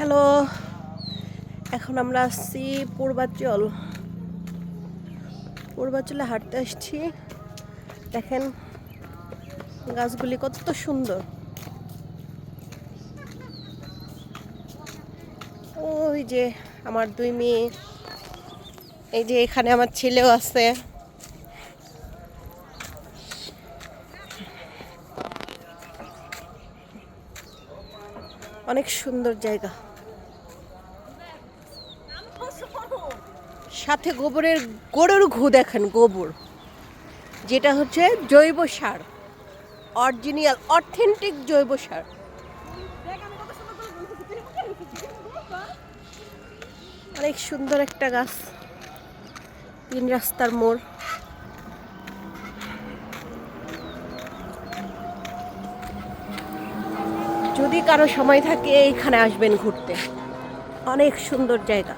Hello, এখন আমরা আসছি পূর্বাচলে হাঁটতে আসছি। দেখেন গাছগুলি কত সুন্দর। ওই যে আমার দুই মেয়ে, এই যে এখানে আমার ছেলেও আছে। অনেক সুন্দর জায়গা, সাথে গরুর ঘু দেখেন, গোবর যেটা হচ্ছে জৈব সার, অরিজিনাল অথেন্টিক জৈব সার। অনেক সুন্দর একটা গাছ, 3 রাস্তার মোড়। যদি কারো সময় থাকে এইখানে আসবেন ঘুরতে, অনেক সুন্দর জায়গা।